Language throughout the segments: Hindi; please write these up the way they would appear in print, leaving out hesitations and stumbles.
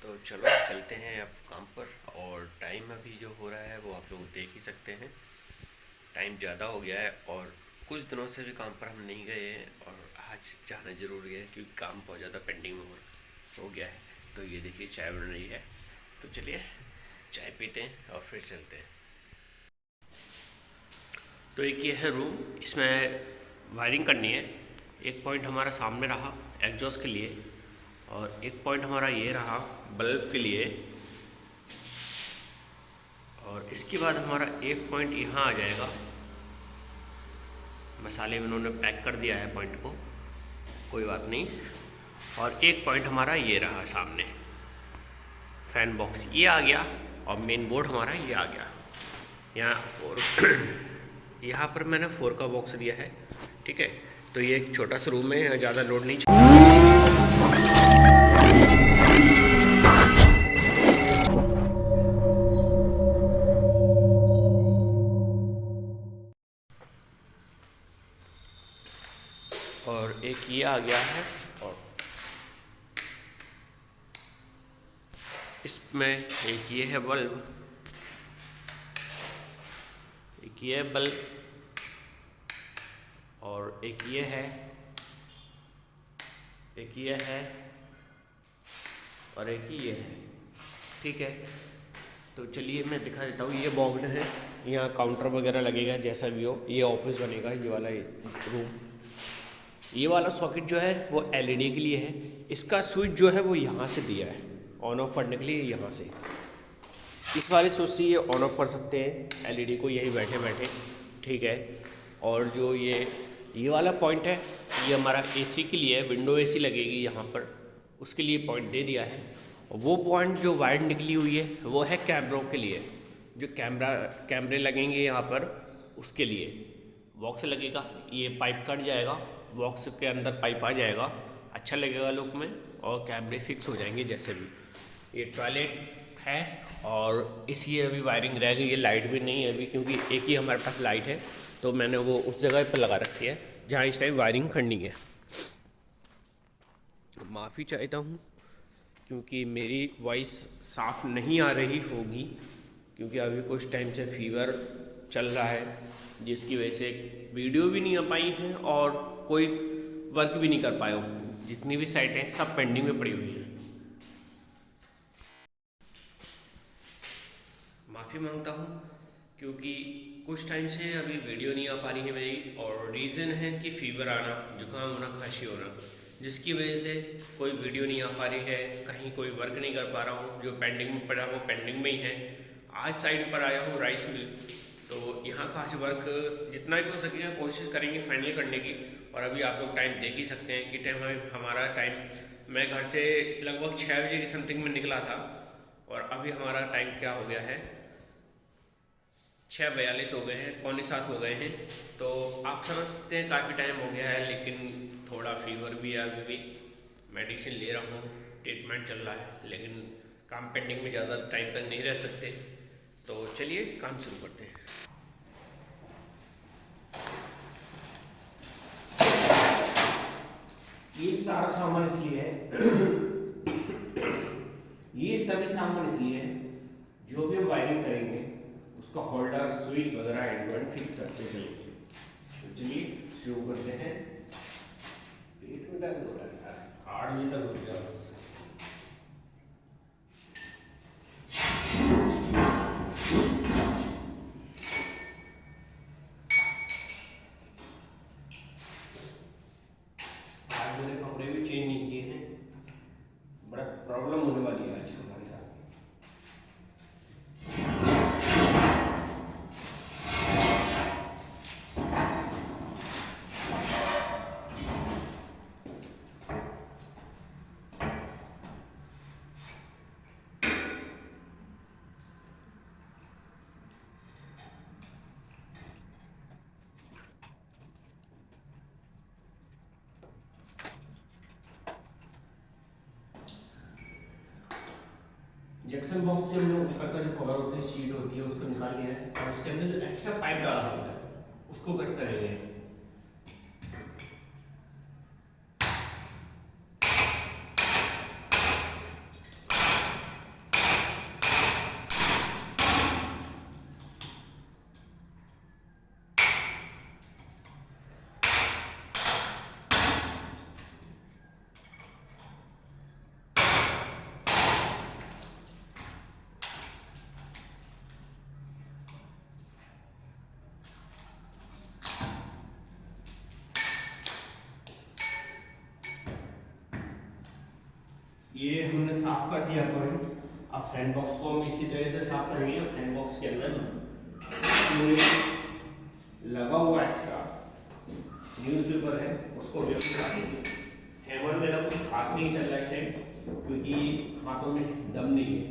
तो चलो चलते हैं अब काम पर। और टाइम अभी जो हो रहा है वो आप लोग देख ही सकते हैं। टाइम ज़्यादा हो गया है और कुछ दिनों से भी काम पर हम नहीं गए हैं और आज जाना ज़रूरी है क्योंकि काम बहुत ज़्यादा पेंडिंग में हो गया है। तो ये देखिए चाय बन रही है, तो चलिए चाय पीते हैं और फिर चलते हैं। तो एक ये है रूम, इसमें वायरिंग करनी है। एक पॉइंट हमारा सामने रहा एग्जॉस्ट के लिए और एक पॉइंट हमारा ये रहा बल्ब के लिए, और इसके बाद हमारा एक पॉइंट यहाँ आ जाएगा। मसाले में उन्होंने पैक कर दिया है पॉइंट को, कोई बात नहीं। और एक पॉइंट हमारा ये रहा सामने, फैन बॉक्स ये आ गया और मेन बोर्ड हमारा ये आ गया। यहाँ और यहाँ पर मैंने 4 का बॉक्स दिया है, ठीक है। तो ये एक छोटा सा रूम है, ज़्यादा लोड नहीं और एक ये आ गया है। और इसमें एक ये है बल्ब, एक ये है बल्ब और एक ये है, एक ये है और एक ये है, ठीक है। तो चलिए मैं दिखा देता हूँ। ये बॉक्स है, यहाँ काउंटर वगैरह लगेगा जैसा भी हो। ये ऑफिस बनेगा, ये वाला रूम। ये वाला सॉकेट जो है वो एलईडी के लिए है। इसका स्विच जो है वो यहाँ से दिया है ऑन ऑफ करने के लिए, यहाँ से इस वाले स्विच से ये ऑन ऑफ कर सकते हैं एलईडी को यही बैठे बैठे, ठीक है। और जो ये वाला पॉइंट है ये हमारा एसी के लिए है, विंडो एसी लगेगी यहाँ पर, उसके लिए पॉइंट दे दिया है। और वो पॉइंट जो वायर निकली हुई है वो है कैमरों के लिए, जो कैमरे लगेंगे यहाँ पर उसके लिए बॉक्स लगेगा। ये पाइप कट जाएगा, बॉक्स के अंदर पाइप आ जाएगा, अच्छा लगेगा लुक में, और कैमरे फिक्स हो जाएंगे जैसे भी। ये टॉयलेट है और इसी अभी वायरिंग रह गई है, लाइट भी नहीं है अभी क्योंकि एक ही हमारे पास लाइट है, तो मैंने वो उस जगह पर लगा रखी है जहाँ इस टाइम वायरिंग करनी है। माफ़ी चाहता हूँ क्योंकि मेरी वॉइस साफ़ नहीं आ रही होगी, क्योंकि अभी कुछ टाइम से फीवर चल रहा है जिसकी वजह से वीडियो भी नहीं आ पाई है और कोई वर्क भी नहीं कर पाया हूँ। जितनी भी साइटें सब पेंडिंग में पड़ी हुई हैं। माफ़ी मांगता हूँ क्योंकि कुछ टाइम से अभी वीडियो नहीं आ पा रही है मेरी, और रीज़न है कि फ़ीवर आना, जुकाम होना, खांसी होना, जिसकी वजह से कोई वीडियो नहीं आ पा रही है, कहीं कोई वर्क नहीं कर पा रहा हूँ। जो पेंडिंग में पड़ा वो पेंडिंग में ही है। आज साइड पर आया हूँ राइस मिल, तो यहाँ का आज वर्क जितना भी हो सकेगा कोशिश करेंगे फाइनल करने की। और अभी आप लोग टाइम देख ही सकते हैं कि टाइम हमारा टाइम, मैं घर से लगभग 6 बजे की समथिंग में निकला था और अभी हमारा टाइम क्या हो गया है, 6:42 हो गए हैं, 6:45 हो गए हैं। तो आप समझ सकते हैं काफ़ी टाइम हो गया है, लेकिन थोड़ा फीवर भी है, अभी भी मेडिसिन ले रहा हूँ, ट्रीटमेंट चल रहा है, लेकिन काम पेंडिंग में ज़्यादा टाइम तक नहीं रह सकते। तो चलिए काम शुरू करते हैं। ये सारा सामान इसलिए है ये सभी सामान इसलिए है, जो भी हम वायरिंग करेंगे उसका होल्डर, स्विच वगैरह एंड टू एंड फिक्स करते चलेंगे। तो चलिए शुरू करते हैं। पेट में दर्द हो रहा है यार, 8 बजे तक हो गया बस। आज मैंने कपड़े भी चेंज नहीं किए हैं, बड़ा प्रॉब्लम होने वाली है आज हमारे साथ। जैक्सन बॉक्स के हमने ऊपर का जो कवर होती है, शीट होती है, उसको निकाल लिया है और उसके अंदर एक्स्ट्रा पाइप डाला होता है, उसको कट करेंगे। ये हमने साफ कर दिया पॉइंट। अब फैन बॉक्स को हम इसी तरह से साफ करेंगे। फैन बॉक्स के अंदर लगा हुआ एक्स्ट्रा न्यूज़पेपर है उसको भी हम हटा देंगे। हैमर मेरा कुछ खास नहीं चल रहा है इस टाइम, क्योंकि हाथों में दम नहीं है,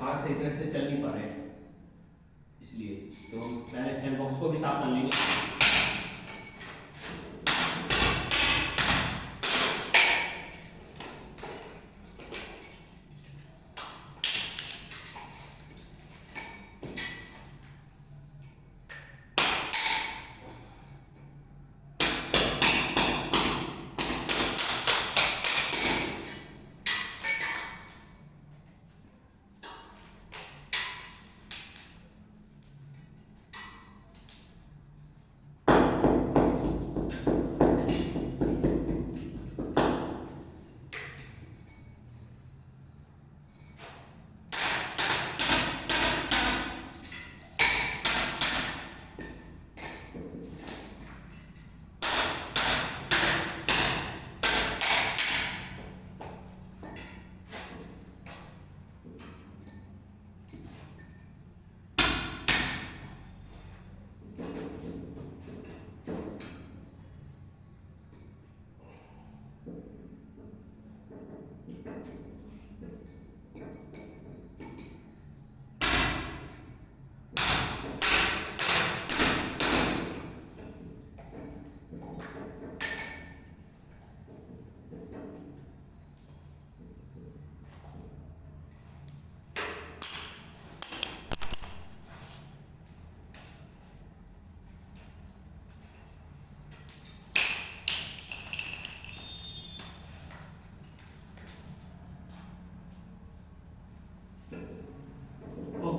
हाथ सही तरह से चल नहीं पा रहे हैं, इसलिए तो हम पहले फैन बॉक्स को भी साफ कर लेंगे।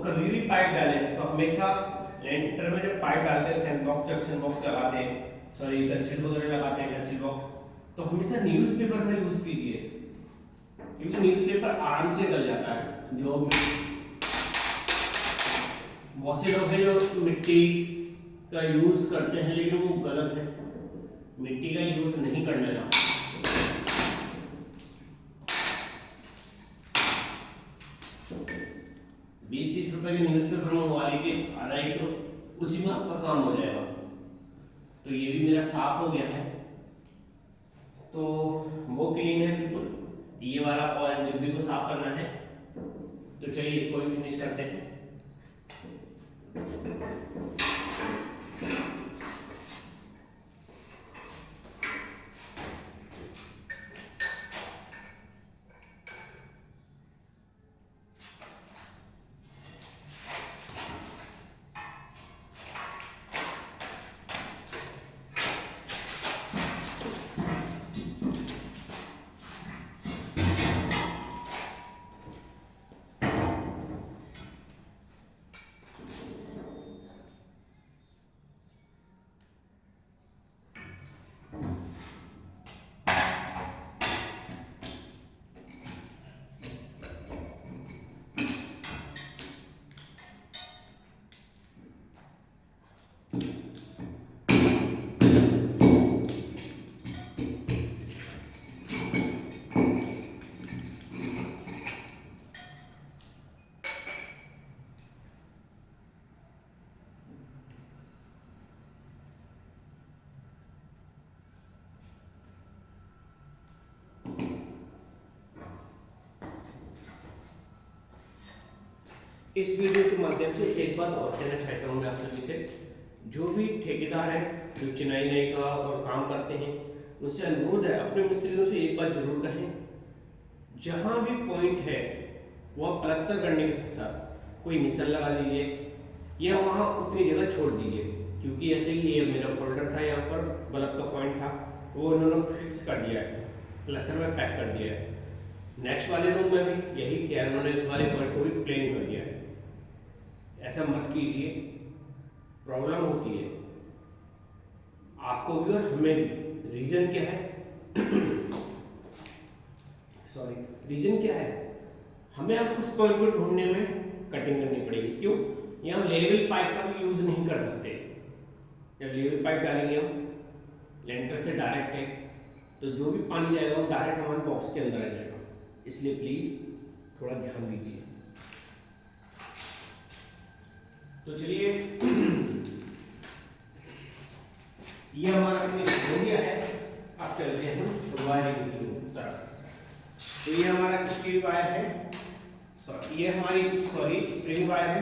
कभी भी पाइप डालें तो हमेशा लेंटर में जब पाइप डालते हैं फैन बॉक्स जंक्शन बॉक्स लगाते हैं, सॉरी कंसील वगैरह लगाते हैं कंसील बॉक्स, तो हमेशा न्यूज़पेपर का यूज कीजिए, क्योंकि न्यूज़पेपर आराम से गल जाता है। जो बहुत से लोग हैं जो मिट्टी का यूज करते हैं, लेकिन वो गलत है, मिट्टी का यूज नहीं करना है। 20-30 रुपए के न्यूज़पेपर मंगवा लीजिए, आधा किलो, उसी में आपका काम हो जाएगा। तो ये भी मेरा साफ हो गया है, तो वो क्लीन है बिल्कुल। ये वाला और डिब्बी को साफ करना है, तो चलिए इसको भी फिनिश करते हैं। इस वीडियो के माध्यम से एक बात और कहना चाहता हूँ मैं आप सभी से, जो भी ठेकेदार हैं जो चिनाई नई का और काम करते हैं, उनसे अनुरोध है अपने मिस्त्रियों से एक बात जरूर कहें, जहाँ भी पॉइंट है वह प्लास्टर करने के साथ साथ कोई निशान लगा लीजिए या वहाँ उतनी जगह छोड़ दीजिए, क्योंकि ऐसे ही ये मेरा फोल्डर था, यहाँ पर बल्ब का पॉइंट था, वो उन्होंने फिक्स कर दिया है, प्लास्टर में पैक कर दिया है। नेक्स्ट वाले रूम में भी यही किया, उन्होंने उस वाले पॉइंट को भी प्लेन कर दिया है। ऐसा मत कीजिए, प्रॉब्लम होती है आपको भी और हमें भी। रीजन क्या है सॉरी, रीजन क्या है, हमें अब उस पॉइंट को ढूंढने में कटिंग करनी पड़ेगी। क्यों? यहाँ लेवल पाइप का भी यूज नहीं कर सकते। जब लेवल पाइप डालेंगे हम लेंटर से डायरेक्ट है, तो जो भी पानी जाएगा वो डायरेक्ट हमारे बॉक्स के अंदर आ जाएगा, इसलिए प्लीज़ थोड़ा ध्यान दीजिए। तो चलिए ये हमारा फिनिश हो गया है। अब चलते हैं वायरिंग की तरफ। तो ये हमारा स्टील वायर है, ये हमारी स्प्रिंग वायर है।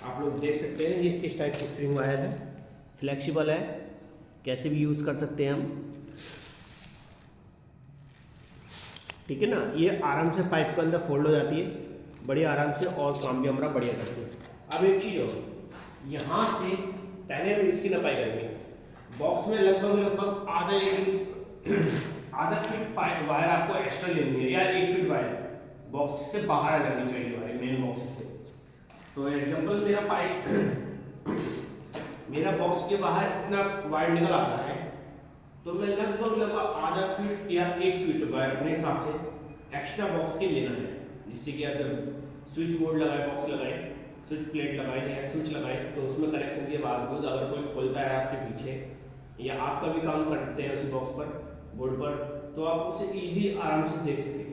आप लोग देख सकते हैं ये किस टाइप की स्प्रिंग वायर है, फ्लेक्सिबल है, कैसे भी यूज़ कर सकते हैं हम, ठीक है ना। ये आराम से पाइप के अंदर फोल्ड हो जाती है बड़ी आराम से, और काम भी हमारा बढ़िया करती है। अब एक चीज़ हो, यहाँ से पहले हम इसकी नपाई करेंगे। बॉक्स में लगभग आधा फीट वायर आपको एक्स्ट्रा लेनी है, या 1 फीट वायर बॉक्स से बाहर आ जानी चाहिए वायर, मेन बॉक्स से। तो एग्जाम्पल मेरा बॉक्स के बाहर इतना वायर निकल आता है, तो मैं लगभग आधा फीट या 1 फीट वायर अपने हिसाब से एक्स्ट्रा बॉक्स के लेना है, जिससे कि आप जब स्विच बोर्ड लगाए, बॉक्स लगाए, स्विच प्लेट लगाए या स्विच लगाए, तो उसमें कनेक्शन के बावजूद अगर कोई खोलता है आपके पीछे, या आप कभी काम करते हैं उसी बॉक्स पर, बोर्ड पर, तो आप उसे इजी आराम से देख सकते हैं।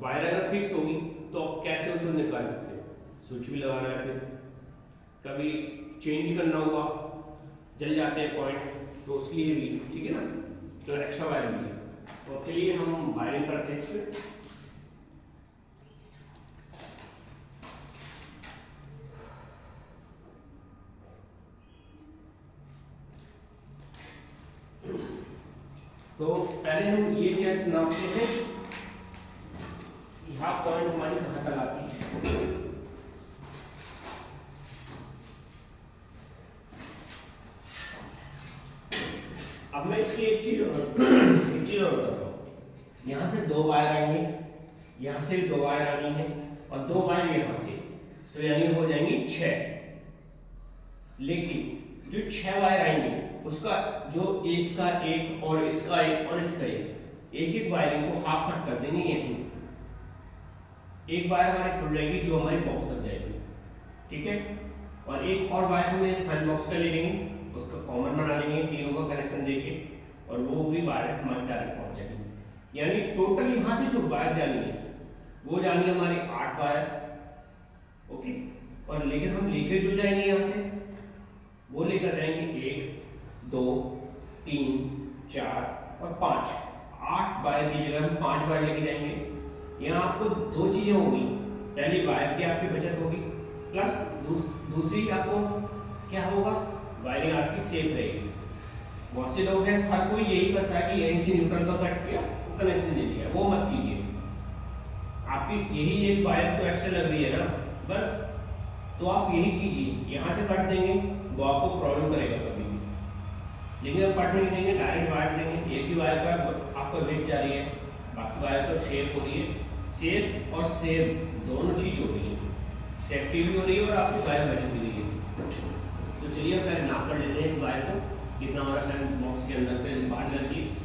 वायर अगर फिक्स होगी तो आप कैसे उसे निकाल सकते हैं। स्विच भी लगाना है, फिर कभी चेंज भी करना हुआ, जल जाते हैं पॉइंट, तो उसके लिए भी, ठीक है ना, तो एक्स्ट्रा वायर भी है। तो चलिए हम वायरिंग करते हैं इसमें। तो पहले हम ये चेक नापते हैं, यहाँ पॉइंट हमारी कहाँ तक आती है। अब मैं इसकी एक चीज और बताता हूँ। यहाँ से 2 वायर आएंगे, यहाँ से 2 वायर आनी है, और 2 वायर यहाँ से, तो यानी हो जाएंगी 6। लेकिन जो 6 वायर आएंगे उसका जो इसका एक और इसका एक और इसका एक वायरिंग को हाफ कट कर देंगे यहीं। एक वायर हमारी फुल जाएगी जो हमारी बॉक्स तक जाएगी, ठीक है, और एक और वायर हमें फैन बॉक्स का ले लेंगे, उसका कॉमन बना लेंगे, तीनों का कनेक्शन देके, और वो भी वायर हमारे डायरेक्ट पहुंच जाएगी। यानी टोटल यहाँ से जो वायर जानी है वो जानी है हमारी 8 वायर, ओके। और लेकिन हम लेके जो जाएंगे यहाँ से वो लेकर जाएंगे 1 2 3 4 और 5, 8 वायर की जगह हम 5 वायर लेके जाएंगे। यहाँ आपको 2 चीजें होगी, पहली वायर की आपकी बचत होगी, प्लस दूसरी आपको क्या होगा, वायरिंग आपकी सेफ रहेगी। बहुत से लोग हैं, हर कोई यही करता है कि यहीं से न्यूट्रल का कट किया, कनेक्शन दे दिया, वो मत कीजिए। आपकी यही एक वायर तो एक्स्ट्रा लग रही है ना, बस, तो आप यही कीजिए, यहाँ से कट देंगे, वो आपको प्रॉब्लम करेगा कभी भी। लेकिन आप कट नहीं देंगे, डायरेक्ट वायर देंगे, एक ही वायर का आपका वेस्ट जा रही है, बाकी वायर तो सेफ हो रही है। सेफ और सेव दोनों चीज हो रही है, सेफ्टी भी हो रही है और आपकी वायर बच भी रही है। तो चलिए पहले नाप कर लेते हैं इस वायर को, कितना हमारा फैन बॉक्स के अंदर से बाहर जाती है।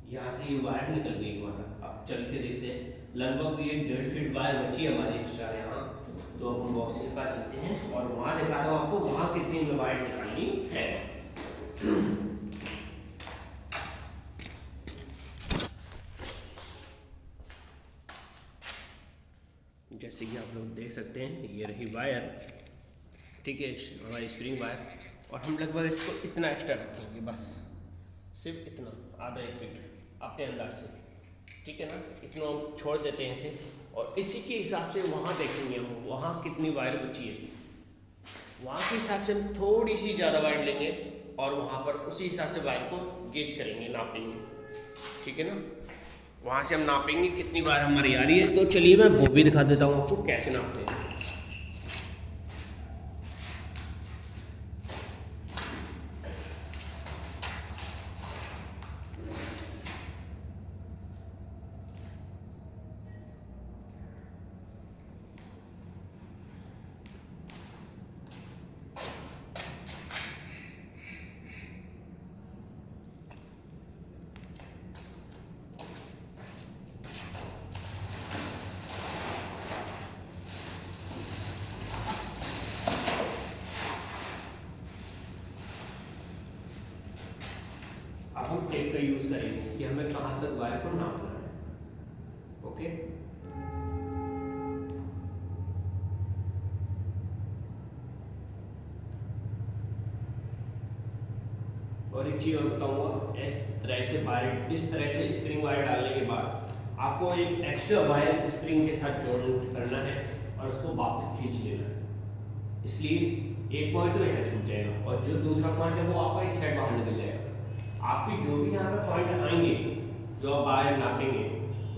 यहाँ से ये वायर निकल गई वहाँ तक, अब चल के देखते हैं, लगभग ये 1.5 फीट वायर बची है हमारी एक्स्ट्रा यहाँ। तो अब हम बॉक्स के पास चलते हैं और वहाँ दिखाता हूँ आपको वहाँ कितनी वायर निकालनी है। जैसे कि आप लोग देख सकते हैं, ये रही वायर, ठीक है, हमारी स्प्रिंग वायर, और हम लगभग इसको इतना एक्स्ट्रा रखेंगे, बस सिर्फ इतना, आधा 1 फीट अपने अंदाज से, ठीक है ना, इतना हम छोड़ देते हैं इसे। और इसी के हिसाब से वहाँ देखेंगे हम वहाँ कितनी वायर बची है, वहाँ के हिसाब से हम थोड़ी सी ज़्यादा वायर लेंगे और वहाँ पर उसी हिसाब से वायर को गेज करेंगे, नापेंगे, ठीक है ना। वहाँ से हम नापेंगे कितनी बार हमारी आ रही है। तो चलिए मैं वो भी दिखा देता हूँ आपको कैसे नापते हैं। अब हम टेप का यूज़ करेंगे कि हमें कहाँ तक वायर को नापना है। ओके, और एक चीज़ और बताऊंगा, इस तरह से वायर, इस तरह से स्प्रिंग वायर डालने के बाद आपको एक एक्स्ट्रा वायर स्प्रिंग के साथ जोड़ करना है और उसको वापस खींच लेना है। इसलिए एक पॉइंट तो यहाँ छूट जाएगा और जो दूसरा पॉइंट है वो आपका इस साइड बाहर निकल जाएगा। आपकी जो भी यहाँ पे पॉइंट आएंगे, जो आप वायर नापेंगे,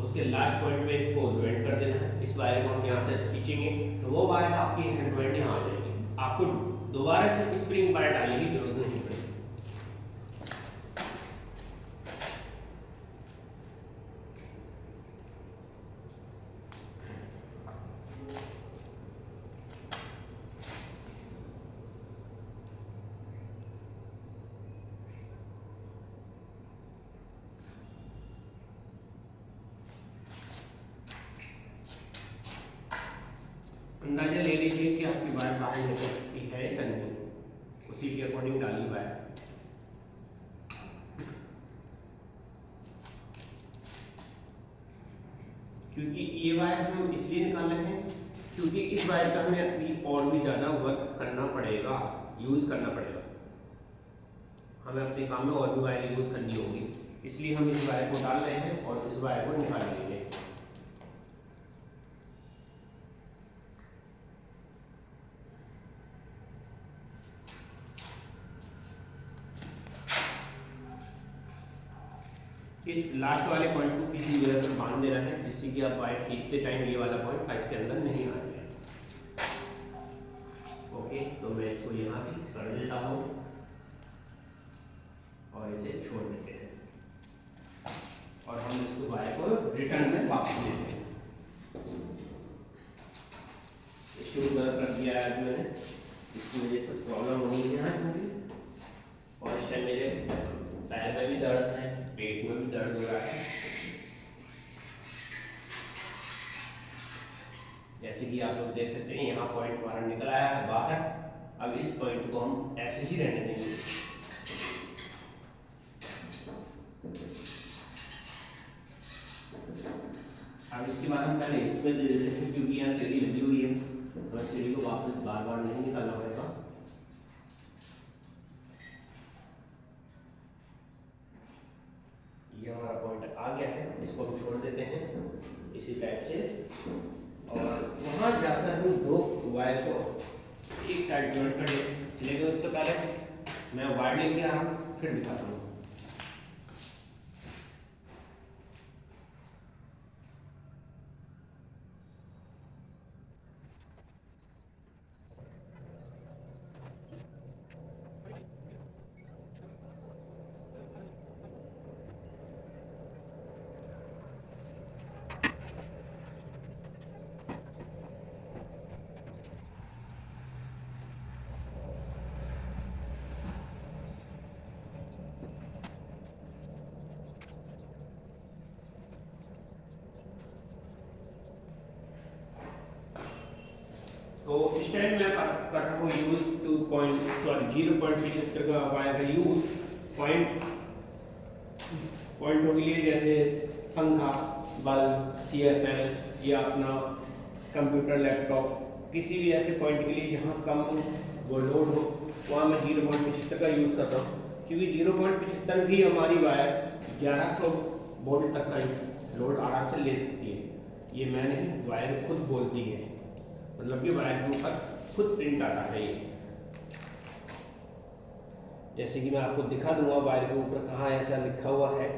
उसके लास्ट पॉइंट पे इसको ज्वाइंट कर देना है। इस वायर को हम यहाँ से खींचेंगे तो वो वायर आपकी हैंड ज्वाइंट यहाँ आ जाएगी। आपको दोबारा से स्प्रिंग वायर डालने की जरूरत नहीं पड़ेगी। अंदाजा ले लीजिए कि आपकी वायर बाहर निकल सकती है या नहीं, उसी के अकॉर्डिंग डाली वायर। क्योंकि ये वायर हम इसलिए निकाल रहे हैं क्योंकि इस वायर का हमें अभी और भी ज़्यादा वर्क करना पड़ेगा, यूज़ करना पड़ेगा। हमें अपने काम में और भी वायर यूज़ करनी होगी, इसलिए हम इस वायर को डाल रहे हैं और इस वायर को निकाल लेंगे। इस लास्ट वाले पॉइंट को किसी जगह पर बांध देना है जिससे कि आप वायर खींचते टाइम ये वाला पॉइंट पाइप के अंदर नहीं आ जाए। ओके, तो मैं इसको यहाँ फिक्स कर देता हूँ और इसे छोड़ देते हैं और हम इसको वायर को रिटर्न में वापस लेते हैं। शुरू कर दिया है मैंने, इसकी वजह से प्रॉब्लम हो रही है आज मुझे, और इस टाइम मेरे पैर में भी दर्द है, पेट में भी दर्द हो रहा है। जैसे कि आप लोग देख सकते हैं यहाँ पॉइंट हमारा निकल आया है बाहर। अब इस पॉइंट को हम ऐसे ही रहने देंगे। अब इसके बाद हम पहले इस पे दे देते हैं क्योंकि यहाँ सीढ़ी लगी हुई है, तो सीढ़ी को वापस बार बार नहीं निकालना पड़ेगा। ये हमारा पॉइंट आ गया है, इसको हम छोड़ देते हैं इसी टाइप से, और वहाँ जाकर हम दो वायर को एक साइड जॉइंट कर लेंगे। उससे पहले मैं वायर लेके आ रहा हूँ, फिर दिखाता हूँ। तो इस टाइम मैं कर रहा हूँ यूज 0.75 का वायर का यूज पॉइंटों के लिए, जैसे पंखा, बल्ब, CFL या अपना कंप्यूटर, लैपटॉप, किसी भी ऐसे पॉइंट के लिए जहाँ कम वो लोड हो, वहाँ मैं 0.75 का यूज़ करता हूँ। क्योंकि 0.75 भी हमारी वायर 1100 वोल्ट तक का लोड आराम से ले सकती है। ये मैंने वायर खुद बोलती है, मतलब कि वायर के ऊपर खुद प्रिंट आता है ये। जैसे कि मैं आपको दिखा दूंगा वायर के ऊपर कहाँ ऐसा लिखा हुआ है।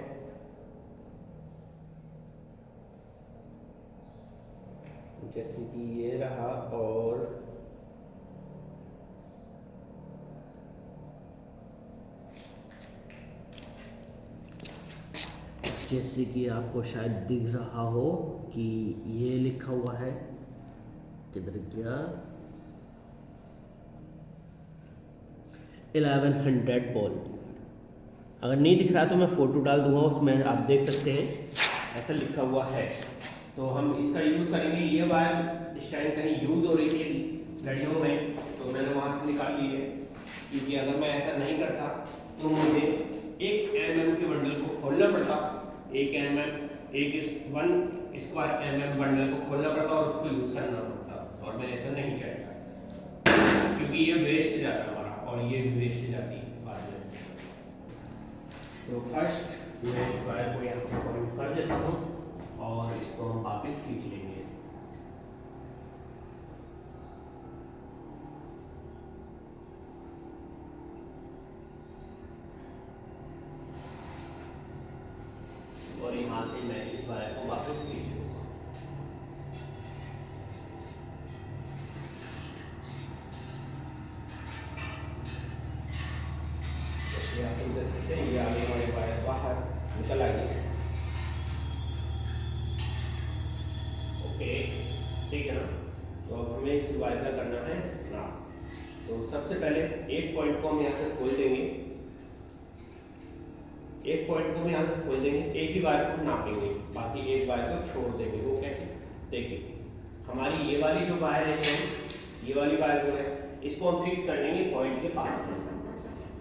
जैसे कि ये रहा, और जैसे कि आपको शायद दिख रहा हो कि ये लिखा हुआ है, किधर गया, 1100 वोल्ट। अगर नहीं दिख रहा तो मैं फ़ोटो डाल दूंगा, उसमें आप देख सकते हैं ऐसा लिखा हुआ है। तो हम इसका यूज़ करेंगे। ये वायर इस टाइम कहीं यूज़ हो रही थी घड़ियों में, तो मैंने वहाँ से निकाल ली है, क्योंकि अगर मैं ऐसा नहीं करता तो मुझे 1 mm के बंडल को खोलना पड़ता, 1 स्क्वायर mm बंडल को खोलना पड़ता और उसको यूज़ करना पड़ता, और मैं ऐसा नहीं चाहता, क्योंकि ये वेस्ट जाता हमारा, और ये भी वेस्ट जाती है बाद में। तो फर्स्ट मैं इस वायर को यहाँ से पॉइंट कर देता हूँ, और इसको हम वापस खींच लेंगे। और यहाँ से मैं इस वायर को वापस खींच लूँगा। जैसे आप देख सकते हैं ये आगे वाले वायर बाहर निकल आएगी। ओके, ठीक है ना। तो अब हमें इस वायर का करना है नाप। तो सबसे पहले एक पॉइंट को हम यहाँ से खोल देंगे, एक पॉइंट को हम यहाँ से खोल देंगे, एक ही वायर को नापेंगे, बाकी एक वायर को छोड़ देंगे। वो कैसे, देखिए हमारी ये वाली जो वायर है, ये वाली वायर जो है, इसको हम फिक्स कर लेंगे पॉइंट के पास में,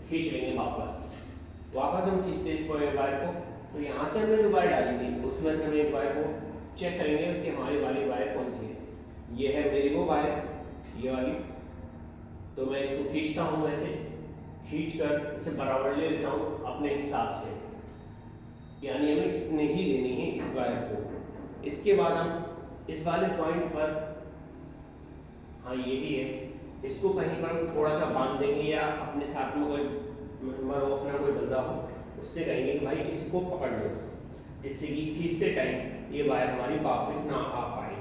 खींच लेंगे वापस हम खींचते इस वायर को। तो यहाँ से हमने जो वायर डाली थी उसमें से हम एक वायर को चेक करेंगे कि हमारी वाली वायर कौन सी है। ये है मेरी वो वायर, ये वाली। तो मैं इसको खींचता हूँ, ऐसे खींच कर इसे बराबर ले लेता हूँ अपने हिसाब से, यानी हमें इतने ही लेनी है इस वायर को। इसके बाद हम इस वाले पॉइंट पर, हाँ यही है, इसको कहीं पर हम थोड़ा सा बांध देंगे, या अपने साथ में कोई अपना कोई बंदा हो उससे कहेंगे कि भाई इसको पकड़ लो, जिससे कि खींचते टाइम ये वायर हमारी वापस ना आ पाए।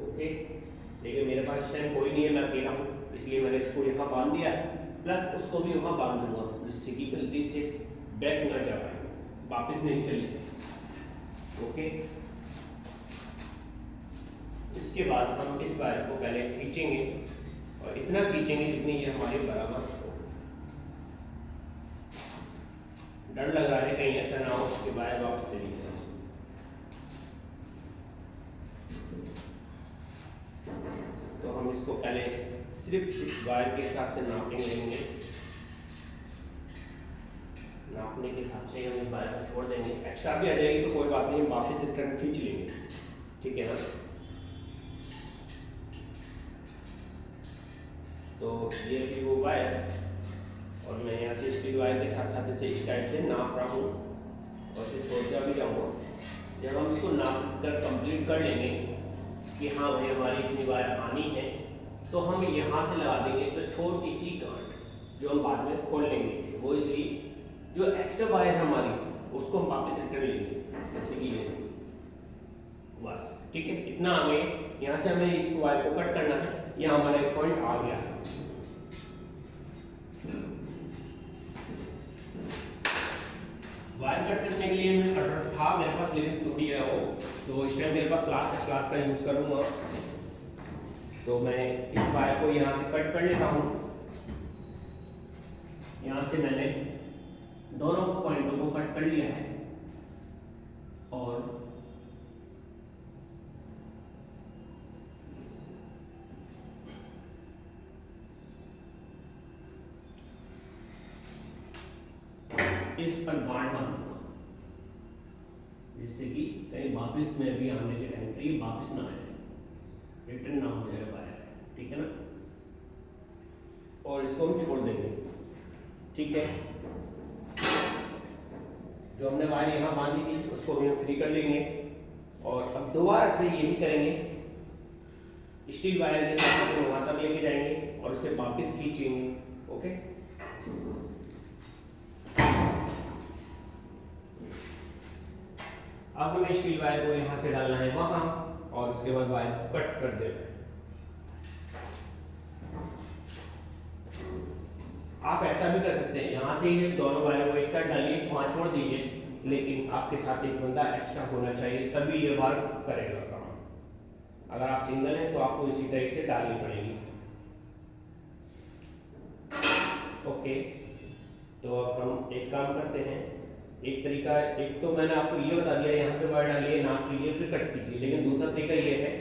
ओके, लेकिन मेरे पास इस टाइम कोई नहीं है, मैं अकेला हूँ, इसलिए मैंने इसको यहाँ बांध दिया है, प्लस उसको भी वहाँ बांध दूंगा, जिससे कि गलती से बैक ना जा पाए, वापस नहीं चले। ओके, इसके बाद हम इस वायर को पहले खींचेंगे, और इतना खींचेंगे जितनी ये हमारे बराबर हो। डर लग रहा है कहीं ऐसा ना हो कि वायर वापस चली जाए। तो हम इसको पहले सिर्फ इस वायर के हिसाब से नापेंगे, नापने के हिसाब से हम इस वायर को छोड़ देंगे। एक्स्ट्रा भी आ जाएगी तो कोई बात नहीं, वापस रिटर्न खींच लेंगे, ठीक है ना। तो ये रही वो वायर, और मैं यहाँ से स्टील वायर के साथ साथ इसे इस टाइप से नाप रहा हूँ, और इसे छोड़ता भी जाऊँगा। जब हम इसको नाप कर कंप्लीट कर लेंगे कि हाँ भाई हमारी इतनी वायर आनी है, तो हम यहाँ से लगा देंगे इस पर छोटी सी गांठ, जो हम बाद में खोल लेंगे इसे। वो इसलिए जो एक्स्ट्रा वायर हमारी उसको हम वापस रिटर्न लेंगे, जैसे कि ये बस, ठीक है। इतना आ गए, यहाँ से हमें इस वायर को कट करना है, यहाँ हमारा एक पॉइंट आ गया। वायर कट करने के लिए मैं कटर था मेरे पास, लेकिन टूट गया वो, तो इस टाइम मेरे पास क्लास का यूज़ करूँगा। तो मैं इस वायर को यहाँ से कट कर लेता हूँ। यहाँ से मैंने दोनों पॉइंटों को कट कर लिया है, और इस पर गांठ बांधूंगा, जिससे कि कहीं वापस में भी आने के टाइम पे ये वापस ना आए, रिटर्न ना हो जाए वायर, ठीक है ना। और इसको हम छोड़ देंगे, ठीक है। जो हमने वायर यहाँ बांधी थी उसको भी हम फ्री कर लेंगे, और अब दोबारा से यही करेंगे, स्टील वायर के साथ हम वहाँ तक लेके जाएंगे और उसे वापस खींचेंगे। ओके, अब हमें स्टील वायर को यहाँ से डालना है वहाँ, और उसके बाद वायर को कट कर देना है। आप ऐसा भी कर सकते हैं, यहाँ से ही दोनों वायर को एक साथ डालिए, वहाँ छोड़ दीजिए, लेकिन आपके साथ एक बंदा एक्स्ट्रा होना चाहिए, तभी ये वायर करेगा काम। अगर आप सिंगल हैं तो आपको इसी तरीके से डालनी पड़ेगी। ओके, तो अब हम एक काम करते हैं। एक तरीका, एक तो मैंने आपको ये बता दिया, यहाँ से वायर डालिए, नाप लीजिए, फिर कट कीजिए। लेकिन दूसरा तरीका ये है,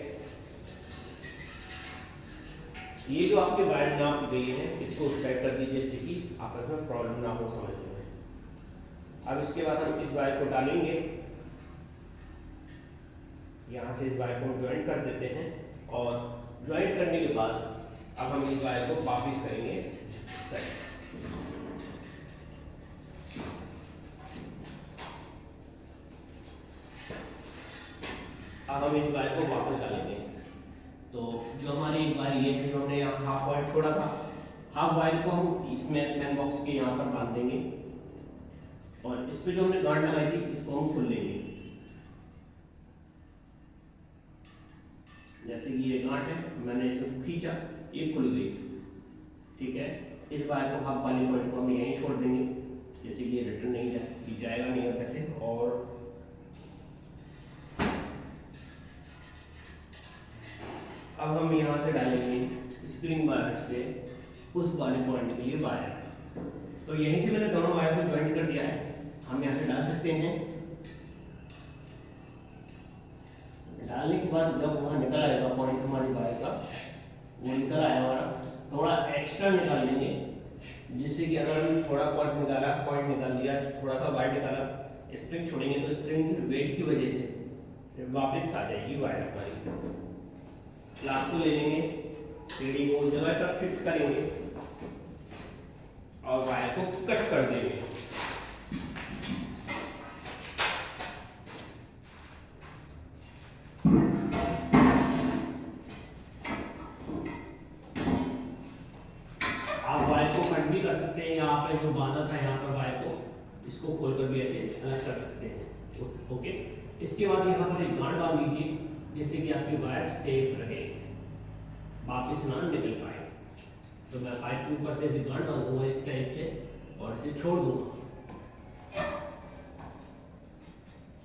ये जो आपके वायर नाप गई है इसको उस साइड कर दीजिए जिससे कि आपस में प्रॉब्लम ना हो समझने में। अब इसके बाद हम इस वायर को डालेंगे, यहाँ से इस वायर को हम ज्वाइंट कर देते हैं, और ज्वाइंट करने के बाद अब हम इस वायर को वापिस करेंगे साइड। अब हम इस वायर को वापस डालेंगे। तो जो हमारी वायर ये है, हमने यहाँ हाफ वायर छोड़ा था, हाफ वायर को हम इसमें फैन बॉक्स के यहाँ पर बांध देंगे, और इस पे जो हमने गांठ लगाई थी इसको हम खोल लेंगे। जैसे कि ये गांठ है, मैंने इसे खींचा, ये खुल गई, ठीक है। इस वायर को हाफ वाले पॉइंट को हम यहीं छोड़ देंगे, जैसे कि ये रिटर्न नहीं जाएगा नहीं कैसे। और अब हम यहाँ से डालेंगे स्प्रिंग वायर से उस वाले पॉइंट के लिए वायर। तो यहीं से मैंने दोनों वायर को ज्वाइंट कर दिया है, हम यहाँ से डाल सकते हैं। डालने के बाद जब वहाँ निकल आएगा पॉइंट हमारी वायर का, वो निकल आया हमारा, थोड़ा एक्स्ट्रा निकाल लेंगे, जिससे कि अगर हम थोड़ा पॉइंट निकाल दिया, थोड़ा सा वायर निकाला, स्प्रिंग छोड़ेंगे तो स्प्रिंग की वेट की वजह से वापस आ जाएगी वायर हमारी। लास्ट को ले लेंगे, सीढ़ी को उस जगह पर फिक्स करेंगे और वायर को कट कर देंगे। आप वायर को कट भी कर सकते हैं, या आपने जो बांधा था यहाँ पर वायर को, इसको खोलकर भी ऐसे अलग कर सकते हैं। ओके, इसके बाद यहाँ पर एक गांठ बांध दीजिए, जिससे कि आपकी वायर सेफ रहे, वापिस ना निकल पाए। तो मैं पाइप के ऊपर से इसे गांठ बांधूंगा इस टाइप से, और इसे छोड़ दूंगा।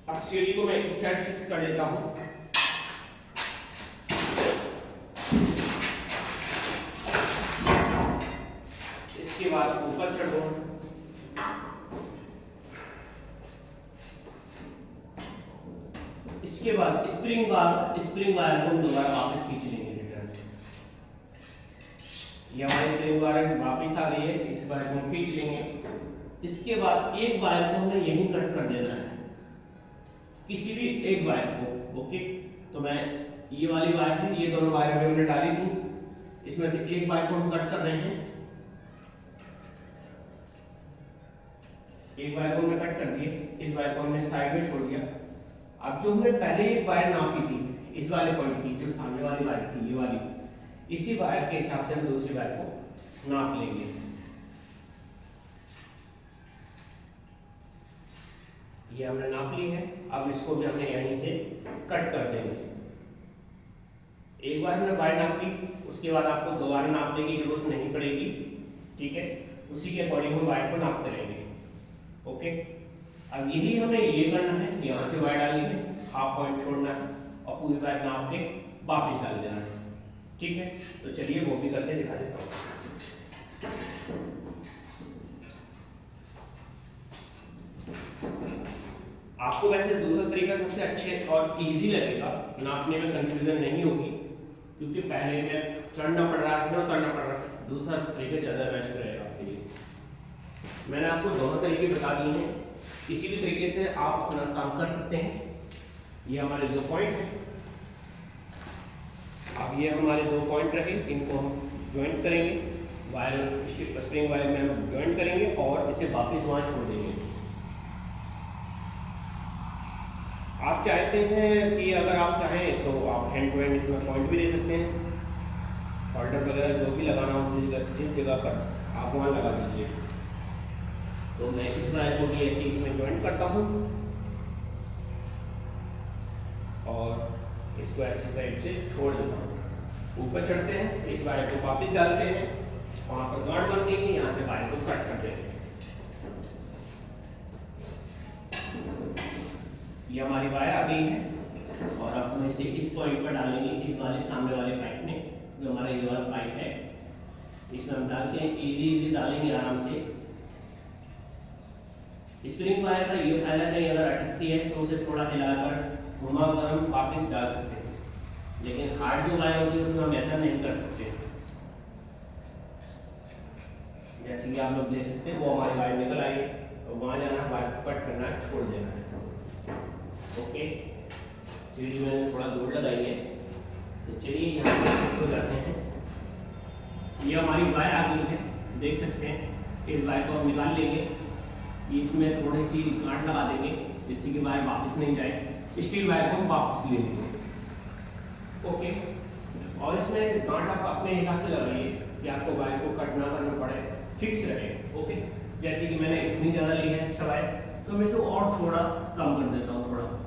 अब सीढ़ी को मैं इस साइड फिक्स कर देता हूँ। इसके बाद ऊपर चढ़ूंगा, इसके बाद स्प्रिंग वायर को दोबारा वापस खींच लेंगे रिटर्न। ये हमारी स्प्रिंग वायर वापस आ गई है, इस वायर को खींच लेंगे। इसके बाद एक वायर को हमें यहीं कट कर देना है, किसी भी एक वायर को। ओके, तो मैं ये वाली वायर है, ये दोनों वायर हमने डाली थी, इसमें से एक वायर को हम कट कर रहे हैं। एक वायर को हमने कट कर दिए, इस वायर को हमने साइड में छोड़ दिया। अब जो हमने पहले एक वायर नापी थी इस वाले पॉइंट की, जो सामने वाली वायर थी ये वाली, इसी वायर के हिसाब से हम दूसरी वायर को नाप लेंगे। ये हमने नाप ली है, अब इसको भी हमने यहीं से कट कर देंगे। एक बार हमने वायर नाप ली, उसके बाद आपको दोबारा नापने की जरूरत नहीं पड़ेगी, ठीक है। उसी के अकॉर्डिंग हम वायर को नापते रहेंगे। ओके, अब यही हमें ये करना है, यहाँ से वायर डालनी है, हाफ पॉइंट छोड़ना है और पूरी वायर नाप के वापस डाल देना है, ठीक है। तो चलिए वो भी करके दिखा देता हूँ। आपको वैसे दूसरा तरीका सबसे अच्छे और इजी लगेगा, नापने में कंफ्यूजन नहीं होगी, क्योंकि पहले में चढ़ना पड़ रहा है फिर उतरना पड़ रहा है। दूसरा तरीका ज़्यादा बेस्ट रहेगा आपके लिए। मैंने आपको दोनों तरीके बता दिए हैं, किसी भी तरीके से आप अपना काम कर सकते हैं। ये हमारे 2 पॉइंट हैं, अब ये हमारे 2 पॉइंट रहे, इनको हम ज्वाइंट करेंगे, वायर स्प्रिंग वायर में हम ज्वाइंट करेंगे और इसे वापस वहाँ छोड़ देंगे। आप चाहते हैं कि अगर आप चाहें तो आप हैंड टू हैंड इसमें पॉइंट भी दे सकते हैं, होल्डर वगैरह जो भी लगाना हो जिस जगह पर आप वहाँ लगा दीजिए। तो मैं इस वायर को भी ऐसे इसमें ज्वाइंट करता हूँ और इसको ऐसे टाइप से छोड़ देता हूँ, ऊपर चढ़ते हैं, इस वायर को वापस डालते हैं, वहाँ पर गांठ बन देंगे, यहाँ से वायर को कट कर देंगे। ये हमारी वायर आ गई है और अब हम इसे इस पॉइंट पर डालेंगे, इस वाले सामने वाले पाइप में, जो हमारा ये वाला पाइप है, इसमें हम डालते हैं, इजी डालेंगे आराम से। स्प्रिंग वायर का ये फायदा नहीं, अगर अटकती है तो उसे थोड़ा हिलाकर घुमाकर हम वापस डाल सकते हैं, लेकिन हार्ड जो वायर होती है उसमें हम ऐसा नहीं कर सकते। जैसे कि आप लोग देख सकते हैं, वो हमारी वायर निकल आई है, तो वहाँ जाना, वायर को कट करना, छोड़ देना है। ओके, सीढ़ी मैंने थोड़ा दूर लगाई है, तो चलिए यहाँ पर शिफ्ट हो जाते हैं। ये हमारी वायर आ गई है, देख सकते हैं। इस वायर को हम निकाल लेंगे, इसमें थोड़ी सी गांठ लगा देंगे जिससे कि वायर वापस नहीं जाए। स्टील वायर को हम वापस ले लेंगे। ओके, और इसमें गांठ आप अपने हिसाब से लगाइए कि आपको वायर को कट ना करना पड़े, फिक्स रहे। ओके, जैसे कि मैंने इतनी ज़्यादा ली है अच्छा वायर, तो मैं इसे और थोड़ा कम कर देता हूँ, थोड़ा सा।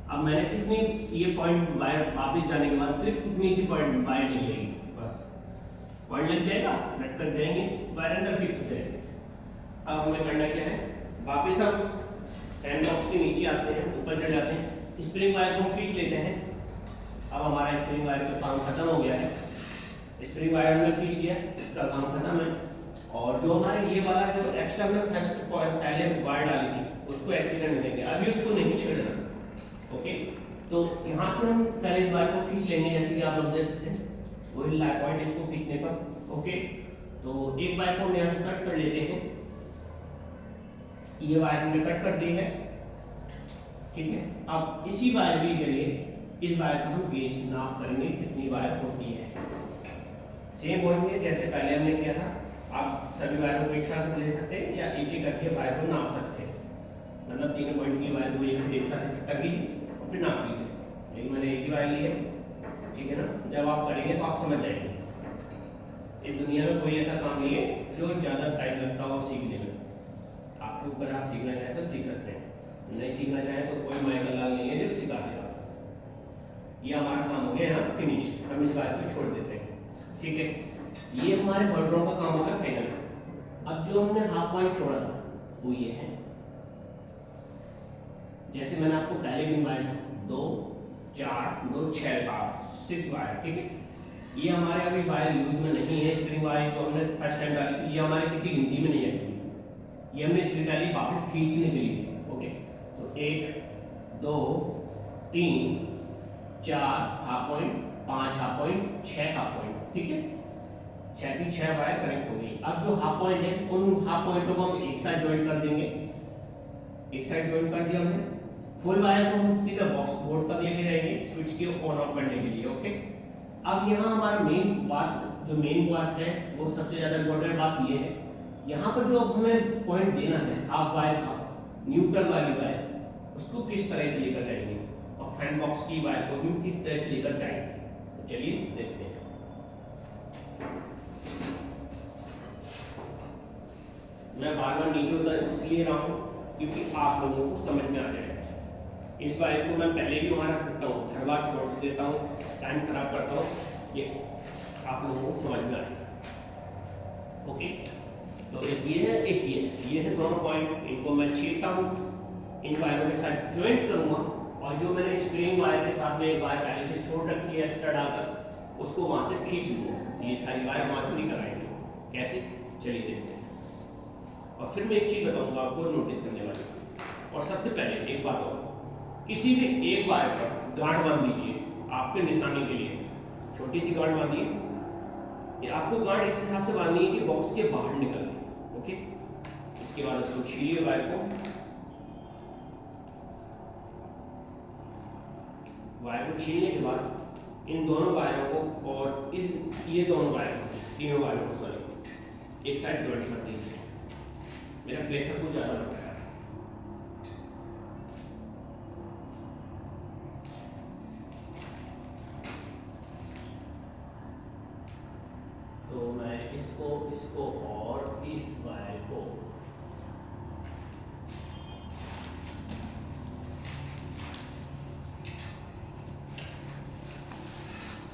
अब मैंने इतनी, ये पॉइंट वायर वापस जाने के बाद सिर्फ इतनी सी पॉइंट वायर नहीं लगेगी, बस पॉइंट लग जाएगा, लटक जाएंगे, वायर अंदर फिक्स हो जाएगी। अब हमें करना क्या है, वापस हम हैंड बॉक्स के नीचे आते हैं, ऊपर चढ़ जाते हैं, स्प्रिंग वायर को खींच लेते हैं। अब हमारा स्प्रिंग वायर का काम खत्म हो गया है, स्प्रिंग वायर हमने खींच लिया, इसका काम खत्म है। और जो हमारे ये वाला जो एक्स्ट्रा में फर्स्ट पहले वायर डाली थी उसको एक्सीडेंट देंगे, अभी उसको नहीं छेड़ना। ओके, तो यहाँ से हम पहले इस वायर को खींच लेंगे, जैसे कि आप लोग देख सकते हैं, वही लाइट पॉइंट इसको खींचने पर। ओके, तो एक वायर को हम यहाँ से कट कर लेते हैं, ये वायर हमने कट कर दी है, ठीक है। अब इसी वायर के जरिए इस वायर का हम गेज नाप करेंगे कितनी वायर होती है। सेम वही जैसे पहले हमने किया था, आप सभी वायरों को एक साथ ले सकते हैं या एक एक करके वायर को नाप सकते हैं, मतलब 3 पॉइंट की वायर को एक साथ इकट्ठा कीजिए और फिर नाप लीजिए। लेकिन मैंने एक ही वायर ली है, ठीक है ना। जब आप करेंगे तो आप समझ जाएंगे। इस दुनिया में कोई ऐसा काम नहीं है जो ज़्यादा टाइम लगता हो सीखने में, आपके ऊपर, आप सीखना चाहें तो सीख सकते हैं, नहीं सीखना चाहें तो कोई माइकल लाल नहीं है जो सिखा देगा। ये हमारा काम हो गया यहाँ फिनिश, हम इस वायर को छोड़ देते हैं, ठीक है। ये हमारे बॉल ड्रॉ का काम होगा फाइनल। अब जो हमने हाफ पॉइंट छोड़ा था वो ये है, जैसे मैंने आपको पहले भी बताया था, 2 4 2 6 बार 6 वायर, ठीक है। ये हमारे अभी वायर यूज में नहीं है, स्प्रिंग वायर जो हमने फर्स्ट टाइम डाली थी ये हमारे किसी गिनती में नहीं है, ये हमने इसलिए डाली वापस खींचने के लिए। ओके, तो 1 2 3 4 half point, 5 half point, 6 half point, ठीक है। 6 की 6 वायर कनेक्ट हो गई। अब जो हाफ पॉइंट है उन हाफ पॉइंटों को हम एक साथ ज्वाइन कर देंगे, एक साइड ज्वाइन कर दिया हमने। फुल वायर को हम सीधा बॉक्स बोर्ड तक लेके जाएंगे स्विच के ऑन ऑफ करने के लिए। ओके, अब यहाँ हमारा मेन बात है, वो सबसे ज्यादा इम्पोर्टेंट बात ये है, यहाँ पर जो अब हमें पॉइंट देना है हाफ वायर का, न्यूट्रल वाली वायर, उसको किस तरह से लेकर जाएंगे और फैन बॉक्स की वायर को हम किस तरह से लेकर जाएंगे, तो चलिए देखते हैं। मैं बार बार नीचे उतर इसलिए रहा हूँ क्योंकि आप लोगों को समझ में आ जाए। इस वायर को मैं पहले भी वहाँ रख सकता हूँ, हर बार छोड़ देता हूँ, टाइम खराब करता हूँ, ये आप लोगों को समझ में आ जाए। ओके, तो एक ये है, एक ये है दोनों पॉइंट, इनको मैं छीनता हूँ, इन वायरों के साथ ज्वाइंट करूँगा, और जो मैंने स्प्रिंग वायर के साथ में एक वायर पहले से छोड़ रखी है एक्स्ट्रा डालकर, उसको वहाँ से खींच लूँगा, ये सारी वायर वहाँ से निकल आएंगे। कैसे, चलिए देखते हैं। और फिर मैं एक चीज़ बताऊँगा आपको नोटिस करने वाली। और सबसे पहले एक बात और, किसी भी एक वायर पर गांठ बांध दीजिए आपके निशानी के लिए, छोटी सी गांठ बांधिए, ये आपको गांठ इस हिसाब से बांधनी है कि बॉक्स के बाहर निकल जाए। ओके, इसके बाद उसको छीलिए वायर को छीलने के बाद इन दोनों वायरों को और ये दोनों वायरों को, तीनों वायरों को सॉरी एक साइड ज्वाइंट कर दीजिए। मेरा प्रेशर कुछ ज़्यादा लग रहा है, तो मैं इसको और इस वायर को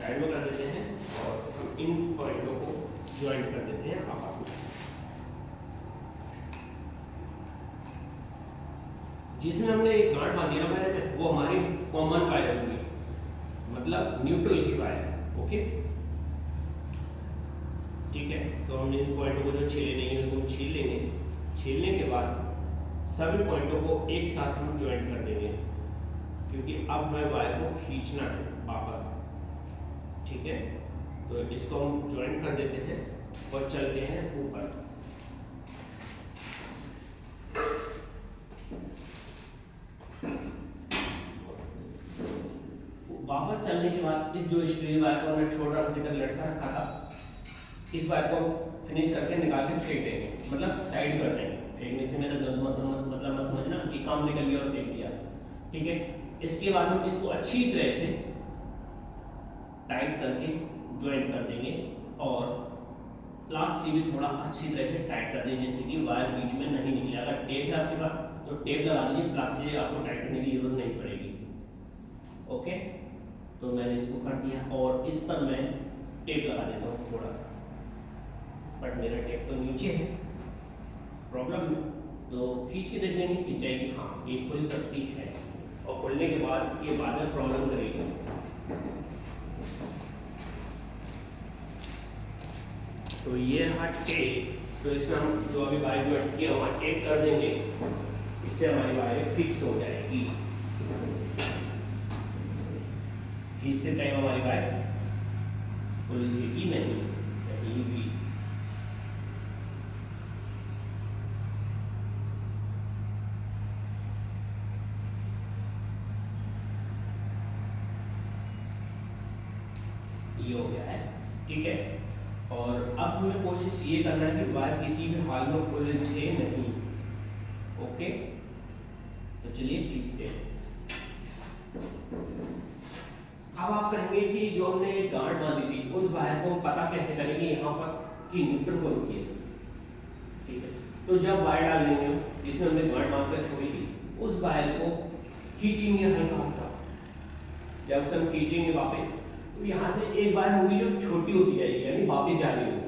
साइड में कर देते हैं और हम इन पॉइंटों को ज्वाइंट कर देते हैं आपस में। जिसमें हमने एक गांठ बांधी है वायर में, वो हमारी कॉमन वायर होगी, मतलब न्यूट्रल की वायर। ओके, ठीक है। तो हमने इन पॉइंटों को जो छीले नहीं है उनको छील लेंगे। छीलने के बाद सभी पॉइंटों को एक साथ हम ज्वाइंट कर देंगे, क्योंकि अब हमें वायर को खींचना है वापस। ठीक है, तो इसको हम ज्वाइंट कर देते हैं और चलते हैं ऊपर। वापस चलने के बाद इस जो स्ट्रेट वायर को हमने छोड़ रखा लटका रखा था, इस वायर को फिनिश करके निकाल के फेंक देंगे, मतलब साइड कर देंगे। फेंकने से मेरा मतलब मत समझना कि काम निकल गया और फेंक दिया। ठीक है, इसके बाद हम इसको अच्छी तरह से टाइट करके ज्वाइंट कर देंगे और लास्ट से भी थोड़ा अच्छी तरह से टाइट कर देंगे, जिससे कि वायर बीच में नहीं निकले। अगर टेप है आपके पास तो टेप लगा दीजिए, प्लास्टिक से आपको टाइट करने की जरूरत नहीं पड़ेगी। ओके, तो मैंने इसको कर दिया और इस पर मैं टेप लगा देता हूँ थोड़ा सा, बट मेरा टेप तो नीचे है, प्रॉब्लम। तो खींच के देख लेंगे, खींच जाएगी, हाँ ये खुल सकती है, और खुलने के बाद ये बाद में प्रॉब्लम करेगी। तो ये रहा टेप, तो इसमें हम जो अभी वायर ज्वाइंट किया वहाँ टेप कर देंगे, इससे हमारी वायर फिक्स हो जाएगी। खींचते टाइम हमारी वायर उलझेगी नहीं कहीं भी। ये हो गया है, ठीक है। और अब हमें कोशिश ये करना है कि वायर किसी भी हाल में उलझे नहीं। ओके, तो चलिए खींचते हैं। अब आप कहेंगे कि जो हमने गांठ बांधी थी उस वायर को पता कैसे करेंगे यहाँ पर कि न्यूट्रल कौन सी है। ठीक है, तो जब वायर डाल लेंगे जिसमें हमने गांठ बांध कर छोड़ी थी, उस वायर को खींचेंगे हल्का हल्का। जब उसे हम खींचेंगे वापस, तो यहाँ से एक वायर होगी जो छोटी होती जाएगी, यानी वापस जा रही होगी।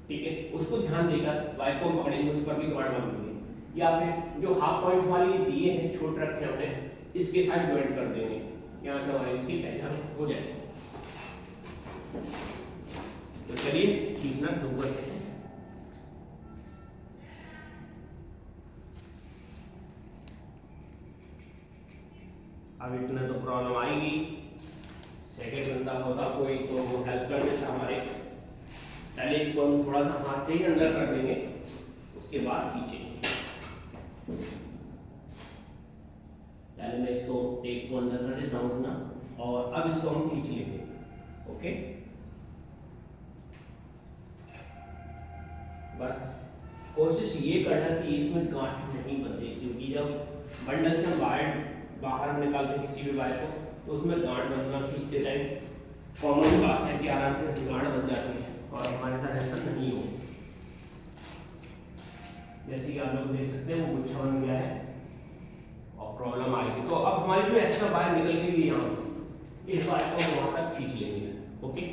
ठीक है, उसको ध्यान देकर वायर को पकड़ेंगे, उस पर भी गांठ बांधेंगे, या फिर जो हाफ पॉइंट हमारे दिए हैं छोड़ रखे हमने, इसके साथ ज्वाइंट कर देंगे। यहाँ से हमारी इसकी पहचान हो जाए। तो चलिए खींचना शुरू करते हैं। अब इतना तो प्रॉब्लम आएगी, सेकंड बंदा होता कोई तो वो हेल्प कर देता हमारे। पहले इसको हम थोड़ा सा हाथ से ही अंदर कर देंगे, उसके बाद खींचेंगे। पहले मैं इसको टेप को अंदर कर देता हूँ अपना, और अब इसको हम खींच लेंगे। ओके, बस कोशिश ये करना कि इसमें गांठ नहीं बंधे, क्योंकि जब बंडल से वायर बाहर निकालते किसी भी वायर को, तो उसमें गांठ बंधना खींचते टाइम कॉमन बात है कि आराम से गांठ बन जाती है, और हमारे साथ ऐसा नहीं हो। जैसे कि आप लोग देख सकते हैं वो गुच्छा बन गया है और प्रॉब्लम आएगी। तो अब हमारी जो एक्स्ट्रा वायर निकल गई है यहाँ, इस वायर को वहां तक खींच लेंगे। ओके,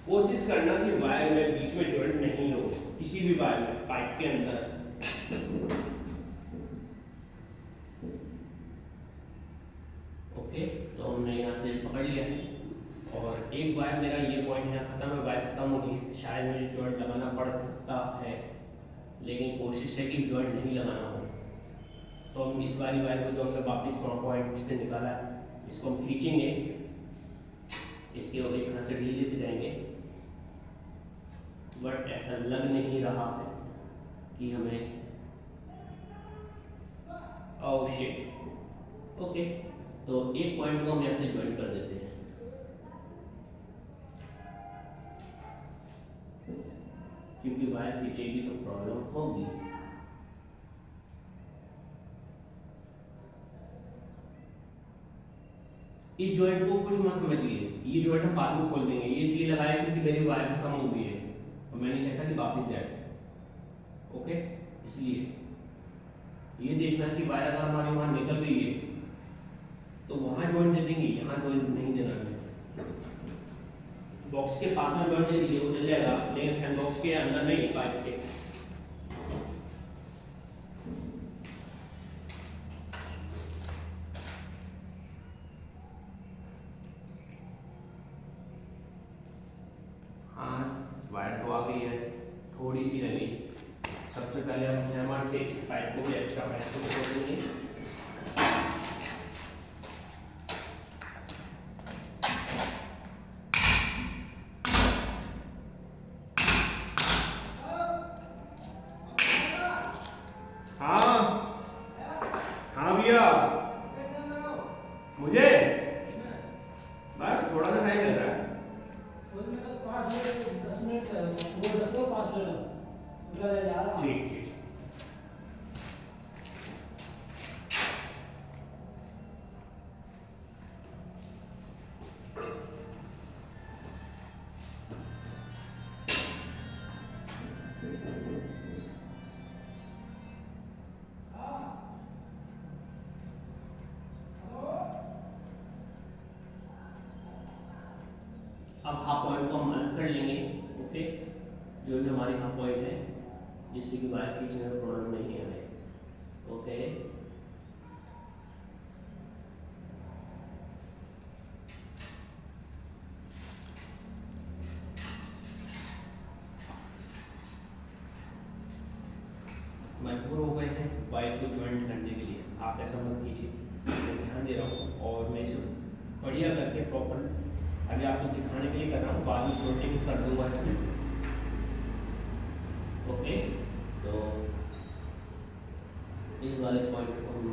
कोशिश करना कि वायर में बीच में जॉइंट नहीं हो, किसी भी वायर में, पाइप के अंदर। ओके, तो हमने यहाँ से पकड़ लिया है, और एक वायर मेरा ये पॉइंट यहाँ खत्म है, वायर खत्म हो गई है। शायद मुझे जॉइंट लगाना पड़ सकता है, लेकिन कोशिश है कि जॉइंट नहीं लगाना हो। तो हम इस वाली वायर को जो हमने वापस पॉइंट से निकाला है, इसको हम खींचेंगे, इसके और एक हाथ से ढील देते जाएंगे, बट ऐसा लग नहीं रहा है कि हमें, ओह शिट। ओके, तो एक पॉइंट को हम यहाँ से ज्वाइन कर देते हैं, क्योंकि वायर खींचेगी तो प्रॉब्लम होगी। इस जॉइंट को कुछ मत समझिए, ये जॉइंट हम बाद में खोल देंगे। ये इसलिए लगाया क्योंकि मेरी वायर खत्म हो गई है और मैं नहीं चाहता कि वापस जाए। ओके, इसलिए ये देखना कि वायर अगर हमारी वहाँ निकल गई है तो वहाँ जॉइंट दे देंगे, यहाँ जॉइंट नहीं देना है। बॉक्स के पास में जॉइंट दे दीजिए, वो चल जाएगा, लेकिन फैन बॉक्स के अंदर नहीं, पाइप के। हाँ, वायर तो आ गई है, थोड़ी सी रह गई। सबसे पहले हम हैमर से इस पाइप को भी, एक्स्ट्रा पाइप को तोड़ देंगे। हाँ हाँ भैया, मुझे बस थोड़ा सा टाइम लग रहा है। 10 मिनट वो 10 को 5 मिनट जा रहा हूँ। ठीक ठीक। अब हाफ पॉइंट को हम अलग कर लेंगे। ओके, जो भी हमारी हाफ पॉइंट है, जिससे कि वायर खींचने में प्रॉब्लम नहीं है हमें। ओके, मजबूर हो गए हैं वायर को ज्वाइंट करने के लिए। आप ऐसा मत कीजिए, मैं ध्यान दे रहा हूँ और मैं इसे बढ़िया करके प्रॉपर अभी आपको दिखाने के लिए कर रहा हूँ, बाद में सोल्डिंग कर दूंगा इसमें। ओके, तो इस वाले पॉइंट को हम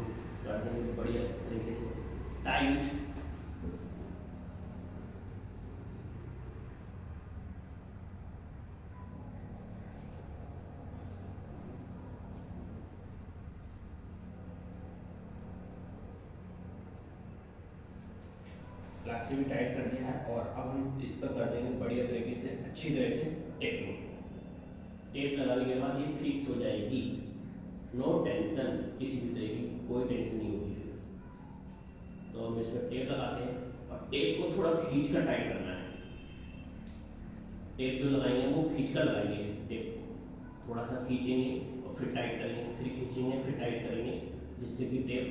कर देंगे बढ़िया तरीके से टाइट। प्लास्टिक भी टाइट कर दिया है और अब हम इस पर कर देंगे बढ़िया तरीके से, अच्छी तरह से टेप। टेप लगाने के बाद ये फिक्स हो जाएगी, नो टेंशन, किसी भी तरह की कोई टेंशन नहीं होगी फिर। तो हम इस पर टेप लगाते हैं और टेप को थोड़ा खींच कर टाइट करना है। टेप जो लगाएंगे वो खींच कर लगाएंगे, टेप थोड़ा सा खींचेंगे और फिर टाइट करेंगे, फिर खींचेंगे फिर टाइट करेंगे, जिससे कि टेप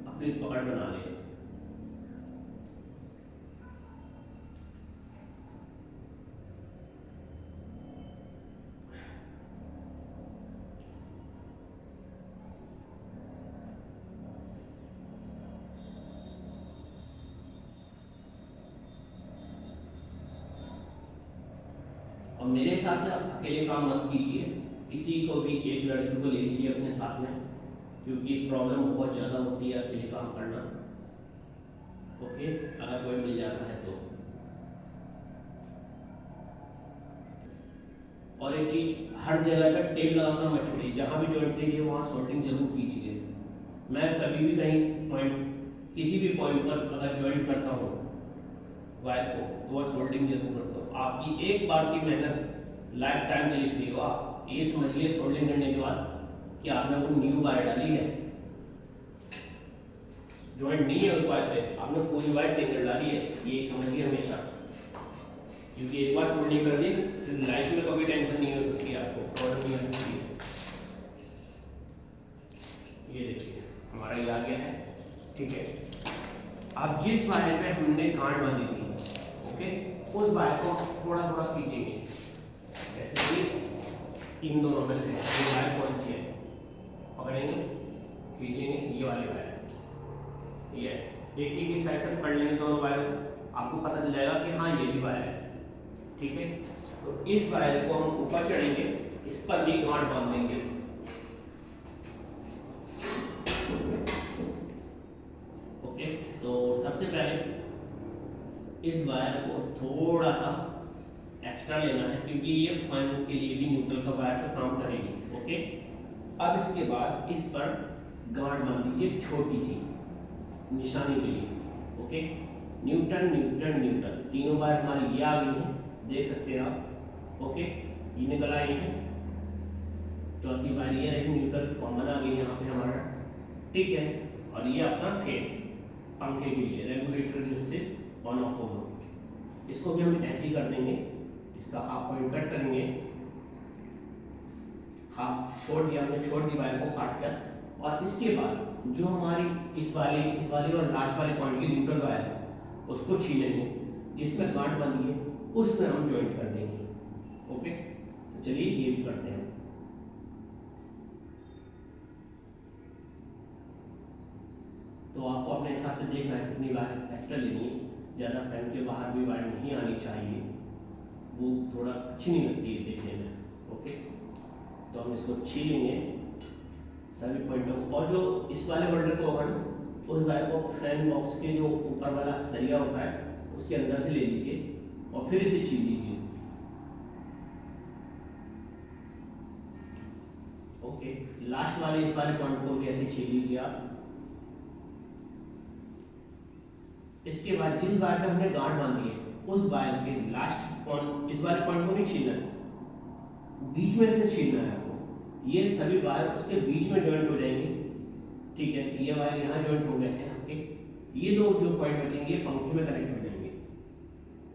अपनी पकड़ बना ले। और मेरे हिसाब से आप अकेले काम मत कीजिए, किसी को भी, एक लड़की को ले लीजिए अपने साथ में, क्योंकि प्रॉब्लम बहुत ज़्यादा होती है अकेले काम करना। ओके, अगर कोई मिल जाता है तो। और एक चीज़, हर जगह पर टेप लगाकर मत छोड़िए, जहाँ भी जॉइंट देंगे वहाँ सोल्डिंग जरूर कीजिए। मैं कभी भी कहीं पॉइंट, किसी भी पॉइंट पर अगर जॉइंट करता हूँ वायर को, तो वह सोल्डिंग जरूर करता हूँ। आपकी एक बार की मेहनत लाइफ टाइम के लिए फ्री हो। आप ये समझ लिए सोल्डिंग करने के बाद कि आपने वो न्यू वायर डाली है, जॉइंट नहीं है उस वायर पे, आपने पूरी वायर सिंगल डाली है, ये समझिए हमेशा। क्योंकि एक बार सोल्डिंग कर दी फिर लाइफ में कभी टेंशन नहीं हो सकती, आपको प्रॉब्लम नहीं आ सकती है। ये देखिए हमारा ये आ गया है, ठीक है। अब जिस वायर पे हमने गांठ बांधी थी, ओके, उस वायर को थोड़ा थोड़ा खींचेंगे, ऐसे कि इन दोनों में से ये वायर कौन सी है, पकड़ेंगे, खींचेंगे, ये वाली वायर, ये एक ही की साइड से पकड़ लेंगे दोनों वायर, आपको पता चल जाएगा कि हाँ ये भी वायर है, ठीक है। तो इस वायर को हम ऊपर चढ़ेंगे, इस पर भी गांठ बांध देंगे। ओके, तो सबसे पहले इस वायर को थोड़ा सा एक्स्ट्रा लेना है, क्योंकि ये फैन के लिए भी न्यूट्रल का वायर का काम करेगी। ओके, अब इसके बाद इस पर गांठ बांध दीजिए छोटी सी निशानी के लिए। ओके, न्यूट्रल न्यूट्रल न्यूट्रल, तीनों वायर हमारी ये आ गई हैं, देख सकते हैं आप। ओके, ये निकल आई है, चौथी वायर ये रही न्यूट्रल कॉमन आ गई यहाँ पे हमारा, ठीक है। और ये अपना फेस पंखे के लिए रेगुलेटर जिससे ऑन ऑफ होगा, इसको भी हम ऐसे ही कर देंगे। इसका हाफ पॉइंट कट करेंगे, हाफ छोड़ दिया हमने, छोड़ दी वायर को काट कर। और इसके बाद जो हमारी इस वाली और लास्ट वाले पॉइंट की न्यूट्रल वायर है उसको छीलेंगे, जिसमें गांठ बंदी है उसमें हम ज्वाइंट कर देंगे। ओके, तो चलिए ये भी करते हैं। तो आपको अपने हिसाब से देखना है कितनी वायर एक्स्ट्रा लेनी है। ज़्यादा फैन के बाहर भी वायर नहीं आनी चाहिए, वो थोड़ा अच्छी नहीं लगती है देखने में। ओके, तो हम इसको छीलेंगे सभी पॉइंटों को। और जो इस वाले होल्डर को होगा ना, उस वायर को फैन बॉक्स के जो ऊपर वाला सरिया होता है उसके अंदर से ले लीजिए और फिर इसे छील लीजिए। ओके, लास्ट वाले इस वाले पॉइंट को भी ऐसे छील लीजिए आप। इसके बाद जिस वायर पे हमने गांठ बांधी है उस वायर के लास्ट पॉइंट, इस वाले पॉइंट को नहीं छीलना है, बीच में से छीलना है आपको। ये सभी वायर उसके बीच में ज्वाइंट हो जाएंगे, ठीक है। ये वायर यहाँ ज्वाइंट हो गए हैं आपके, ये दो जो पॉइंट बचेंगे पंखे में कनेक्ट हो जाएंगे।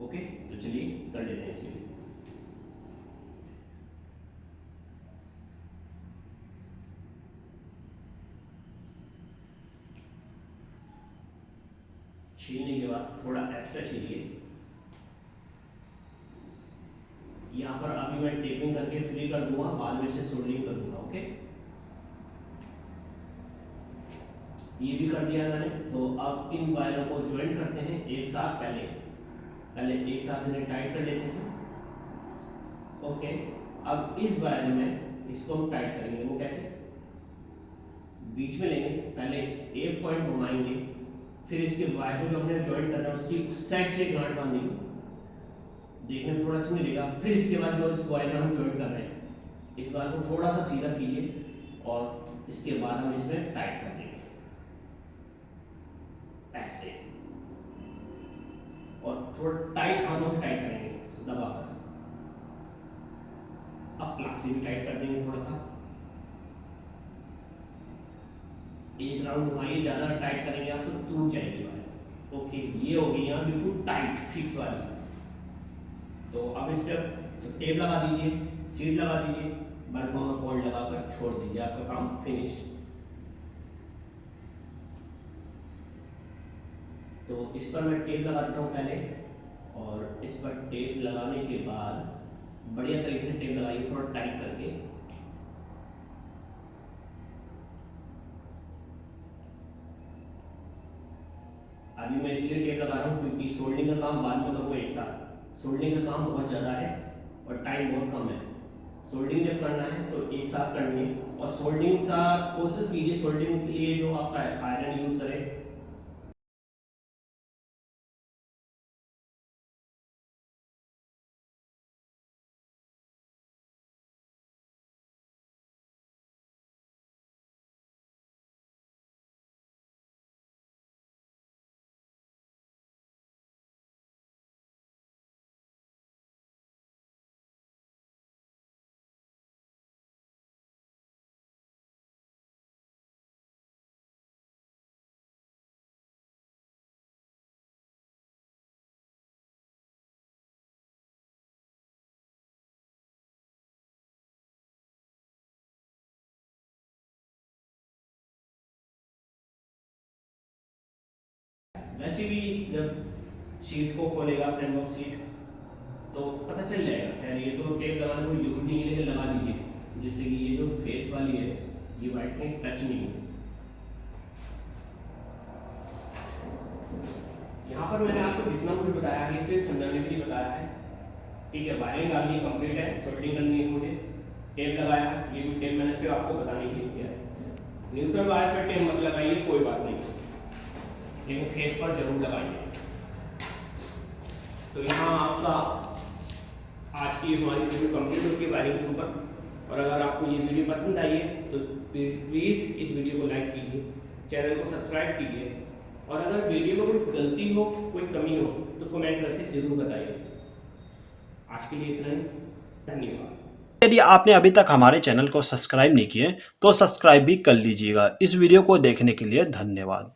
ओके, तो चलिए कर लेते हैं इसे। छीलने के बाद थोड़ा एक्स्ट्रा छीलिए। यहाँ पर अभी मैं टेपिंग करके फ्री कर दूंगा, बाद में से सोल्डरिंग कर दूंगा। ओके, ये भी कर दिया मैंने। तो अब इन वायरों को ज्वाइंट करते हैं एक साथ। पहले एक साथ इन्हें टाइट कर लेते हैं। ओके, अब इस वायर में इसको हम टाइट करेंगे। वो कैसे? बीच में लेंगे, पहले एक पॉइंट घुमाएंगे, फिर इसके वायर को जो हमने ज्वाइंट करना है उसकी उस साइड से गांठ बांधेंगे, देखने में थोड़ा अच्छा नहीं लगेगा। फिर इसके बाद जो इस वायर में हम ज्वाइंट कर रहे हैं इस वायर को थोड़ा सा सीधा कीजिए और इसके बाद हम इसमें टाइट कर देंगे ऐसे, और थोड़ा टाइट हाथों से टाइट करेंगे दबाकर। अब प्लस से भी टाइट कर देंगे थोड़ा सा, एक राउंड घुमाइए, ज्यादा टाइट करेंगे आप तो टूट जाएगी वायर। ओके, ये हो गई यहाँ बिल्कुल टाइट फिक्स वाली। तो अब इस पर तो टेप लगा दीजिए, सीट लगा दीजिए, बल्बों में कॉर्ड लगाकर छोड़ दीजिए, आपका काम फिनिश। तो इस पर मैं टेप लगा देता हूँ पहले, और इस पर टेप लगाने के बाद बढ़िया तरीके से टेप लगाइए, थोड़ा टाइट करके। अभी मैं इसलिए टेप लगा रहा हूँ क्योंकि सोल्डिंग का काम बाद में करूँगा एक साथ। सोल्डिंग का काम बहुत ज़्यादा है और टाइम बहुत कम है। सोल्डिंग जब करना है तो एक साथ करनी है, और सोल्डिंग का कोशिश कीजिए सोल्डिंग के लिए जो आपका आयरन यूज़ करें। वैसे भी जब शीट को खोलेगा फैन बॉक्स सीट तो पता चल जाएगा। खैर ये तो टेप लगाने कोई जरूरी नहीं है, लेकिन लगा दीजिए जिससे कि ये जो फेस वाली है ये वाइट में टच नहीं हो। यहाँ पर मैंने आपको जितना कुछ बताया है इसे समझाने के लिए बताया है, ठीक है। वायरिंग डालनी कंप्लीट है, सोल्डरिंग करनी है मुझे, टेप लगाया, ये भी टेप मैंने सिर्फ आपको बताने के लिए किया है। न्यूट्रल वायर पर टेप मत लगाइए, कोई बात नहीं, लेकिन फेस पर जरूर लगाइए। तो यहाँ आपका आज की हमारी वीडियो कंप्लीट होती है वायरिंग के ऊपर। और अगर आपको ये वीडियो पसंद आई है तो प्लीज़ इस वीडियो को लाइक कीजिए, चैनल को सब्सक्राइब कीजिए, और अगर वीडियो में कोई गलती हो, कोई कमी हो तो कमेंट करके ज़रूर बताइए। आज के लिए इतना ही, धन्यवाद। यदि आपने अभी तक हमारे चैनल को सब्सक्राइब नहीं किए तो सब्सक्राइब भी कर लीजिएगा। इस वीडियो को देखने के लिए धन्यवाद।